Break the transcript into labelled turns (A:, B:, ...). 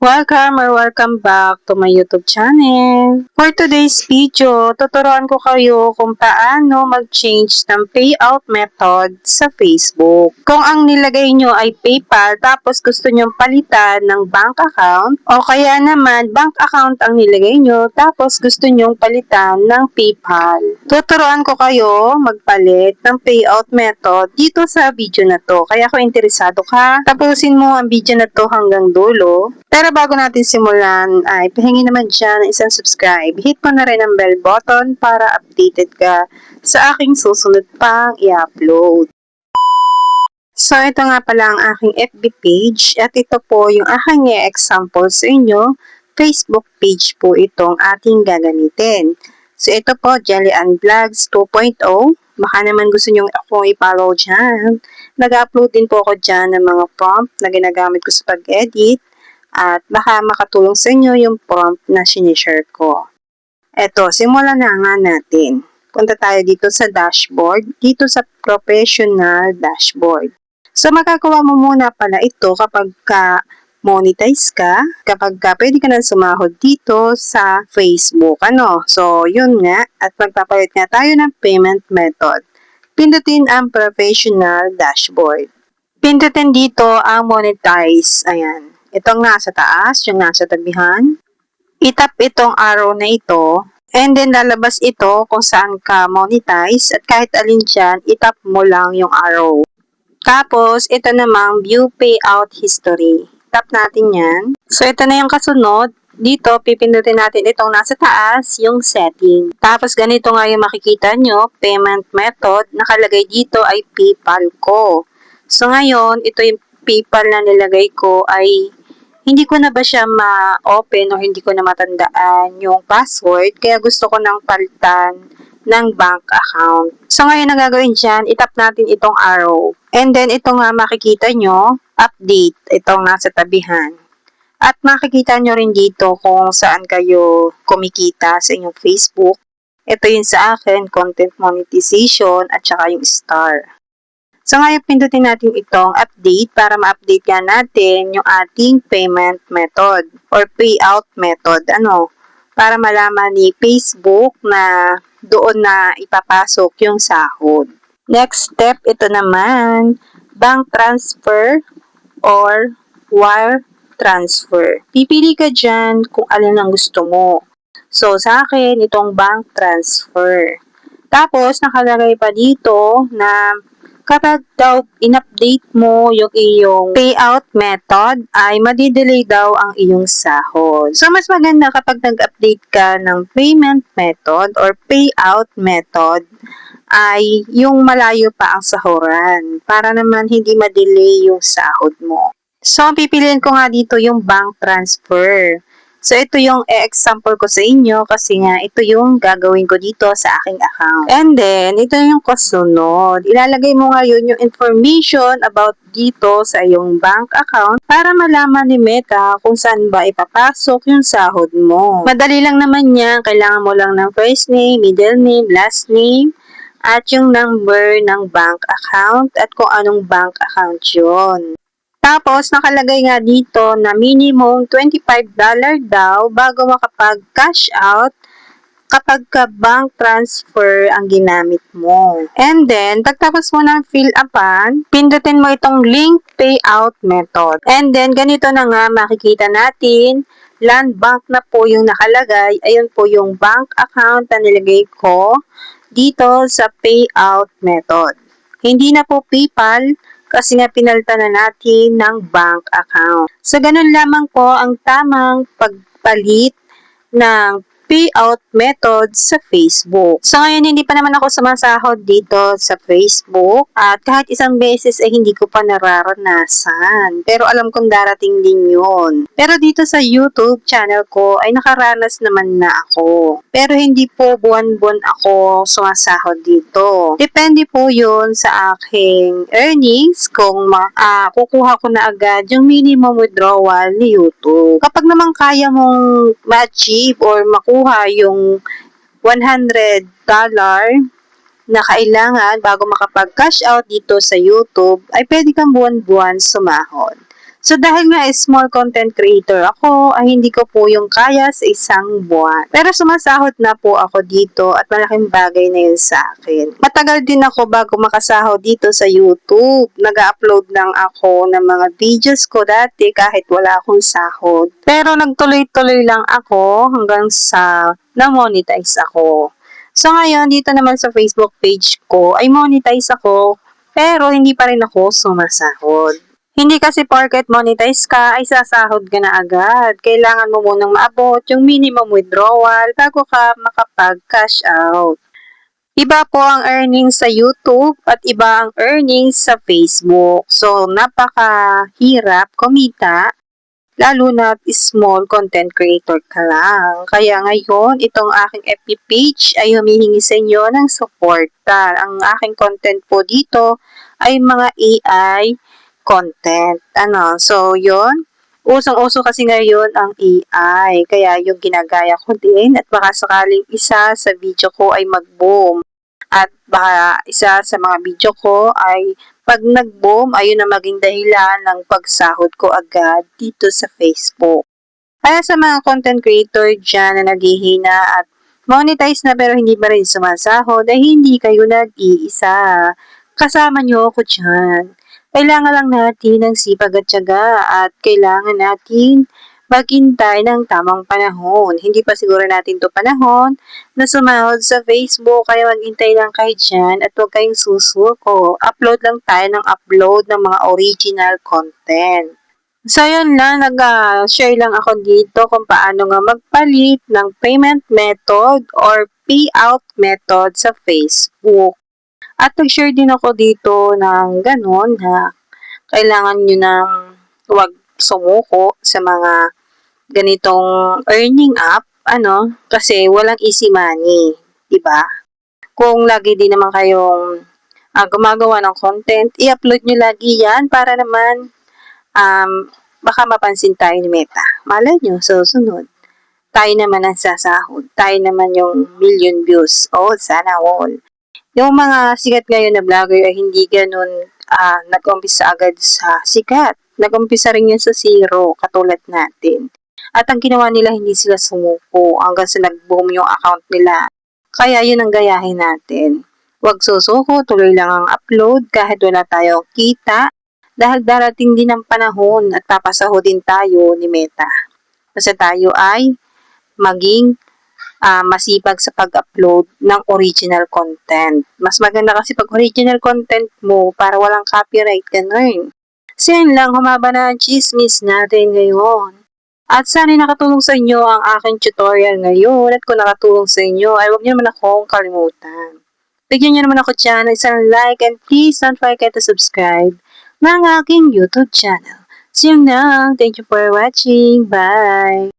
A: Welcome back to my YouTube channel. For today's video, tuturuan ko kayo kung paano mag-change ng payout method sa Facebook. Kung ang nilagay nyo ay PayPal tapos gusto nyo palitan ng bank account o kaya naman bank account ang nilagay nyo tapos gusto nyo palitan ng PayPal. Tuturuan ko kayo magpalit ng payout method dito sa video na to. Kaya kung interesado ka, tapusin mo ang video na to hanggang dulo. Pero bago natin simulan ay pahingi naman dyan ng isang subscribe. Hit mo na rin ang bell button para updated ka sa aking susunod pang i-upload. So ito nga pala ang aking FB page at ito po yung aking example sa inyo. Facebook page po itong ating gagamitin. So ito po Jelly and Vlogs 2.0. Baka naman gusto nyo akong i-follow dyan. Nag-upload din po ako dyan ng mga prompt na ginagamit ko sa pag-edit. At baka makatulong sa inyo yung prompt na sinishare ko. Eto, simulan na nga natin. Punta tayo dito sa dashboard, dito sa professional dashboard. So, magagawa mo muna pala ito kapag monetize ka, kapag pwede ka na sumahod dito sa Facebook. So, yun nga. At magpapalit nga tayo ng payment method. Pindutin ang professional dashboard. Pindutin dito ang monetize. Ayan. Itong nasa taas, yung nasa tabihan. Itap itong arrow na ito. And then lalabas ito kung saan ka monetize. At kahit alin dyan, itap mo lang yung arrow. Tapos, ito namang view payout history. Tap natin yan. So, ito na yung kasunod. Dito, pipindutin natin itong nasa taas, yung setting. Tapos, ganito nga yung makikita nyo, payment method. Nakalagay dito ay PayPal ko. So, ngayon, ito yung PayPal na nilagay ko ay hindi ko na ba siya ma-open o hindi ko na matandaan yung password. Kaya gusto ko nang palitan ng bank account. So, ngayon ang gagawin dyan, itap natin itong arrow. And then, ito nga makikita nyo, update. Itong nasa tabihan. At makikita nyo rin dito kung saan kayo kumikita sa inyong Facebook. Ito yun sa akin, content monetization at saka yung star. So ngayon pindutin natin itong update para ma-update nga natin yung ating payment method or payout method. Para malaman ni Facebook na doon na ipapasok yung sahod. Next step, ito naman, bank transfer or wire transfer. Pipili ka dyan kung alin ang gusto mo. So sa akin, itong bank transfer. Tapos nakalagay pa dito na kapag daw in-update mo yung iyong payout method, ay madidelay daw ang iyong sahod. So, mas maganda kapag nag-update ka ng payment method or payout method, ay yung malayo pa ang sahuran para naman hindi ma-delay yung sahod mo. So, pipiliin ko nga dito yung bank transfer. So, ito yung example ko sa inyo kasi nga ito yung gagawin ko dito sa aking account. And then, ito yung kasunod. Ilalagay mo ngayon yung information about dito sa iyong bank account para malaman ni Meta kung saan ba ipapasok yung sahod mo. Madali lang naman yan. Kailangan mo lang ng first name, middle name, last name, at yung number ng bank account at kung anong bank account yun. Tapos, nakalagay nga dito na minimum $25 daw bago makapag-cash out kapag ka bank transfer ang ginamit mo. And then, pagtapos mo ng fill upan, pindutin mo itong link payout method. And then, ganito na nga makikita natin, Land Bank na po yung nakalagay. Ayun po yung bank account na nilagay ko dito sa payout method. Hindi na po PayPal, kasi nga pinalitan na natin ng bank account. So, ganun lamang po ang tamang pagpalit ng payout method sa Facebook. So, ngayon hindi pa naman ako sumasahod dito sa Facebook at kahit isang beses ay hindi ko pa nararanasan. Pero alam kong darating din yun. Pero dito sa YouTube channel ko ay nakaranas naman na ako. Pero hindi po buwan-buwan ako sumasahod dito. Depende po yun sa aking earnings kung kukuha ko na agad yung minimum withdrawal ni YouTube. Kapag naman kaya mong ma-achieve or makuha yung $100 na kailangan bago makapag-cash out dito sa YouTube, ay pwede kang buwan-buwan sumahod. So dahil nga small content creator ako, ay hindi ko po yung kaya sa isang buwan. Pero sumasahod na po ako dito at malaking bagay na yun sa akin. Matagal din ako bago makasahod dito sa YouTube. Nag-upload lang ako ng mga videos ko dati kahit wala akong sahod. Pero nagtuloy-tuloy lang ako hanggang sa na-monetize ako. So ngayon, dito naman sa Facebook page ko ay monetize ako pero hindi pa rin ako sumasahod. Hindi kasi porket monetize ka ay sasahod ka na agad. Kailangan mo munang maabot yung minimum withdrawal bago ka makapag-cash out. Iba po ang earnings sa YouTube at iba ang earnings sa Facebook. So, napakahirap kumita lalo na small content creator ka lang. Kaya ngayon, itong aking FB page ay humihingi sa inyo ng suporta. Ang aking content po dito ay mga AI content. So yun. Usong-uso kasi ngayon ang AI. Kaya yung ginagaya ko din at baka sakaling isa sa video ko ay mag-boom. At baka isa sa mga video ko ay pag nag-boom, ayun na maging dahilan ng pagsahod ko agad dito sa Facebook. Kaya sa mga content creator dyan na naghihina at monetize na pero hindi pa rin sumasahod, ay hindi kayo nag-iisa. Kasama nyo ako dyan. Kailangan lang natin ng sipag at tiyaga at kailangan natin maghintay ng tamang panahon. Hindi pa siguro natin to panahon na sumahod sa Facebook, kaya maghintay lang kayo dyan at huwag kayong susuko. Upload lang tayo ng upload ng mga original content. So, yun lang. Nag-share lang ako dito kung paano nga magpalit ng payment method or payout method sa Facebook. At nag-share din ako dito ng ganun na kailangan nyo nang huwag sumuko sa mga ganitong earning app, kasi walang easy money, di ba? Kung lagi din naman kayong gumagawa ng content, i-upload nyo lagi yan para naman um, baka mapansin tayo ni Meta. Malay nyo, susunod. Tayo naman ang sasahod. Tayo naman yung million views. Oh, sana all. Yung mga sikat ngayon na vlogger ay hindi ganun nag-umpisa agad sa sikat. Nag-umpisa rin yun sa zero, katulad natin. At ang ginawa nila, hindi sila sumuko hanggang sa nag-boom yung account nila. Kaya yun ang gayahin natin. Huwag susuko, tuloy lang ang upload kahit wala tayong kita. Dahil darating din ang panahon at papasahodin tayo ni Meta. Kasi tayo ay maging masipag sa pag-upload ng original content. Mas maganda kasi pag original content mo para walang copyright, ganun. So yun lang, humaba na ang chismis natin ngayon. At sana nakatulong sa inyo ang aking tutorial ngayon. At kung nakatulong sa inyo, ay huwag niyo naman akong kalimutan. Bigyan niyo naman ako dyan ng isang like and please don't forget to subscribe ng aking YouTube channel. See you now. Thank you for watching. Bye!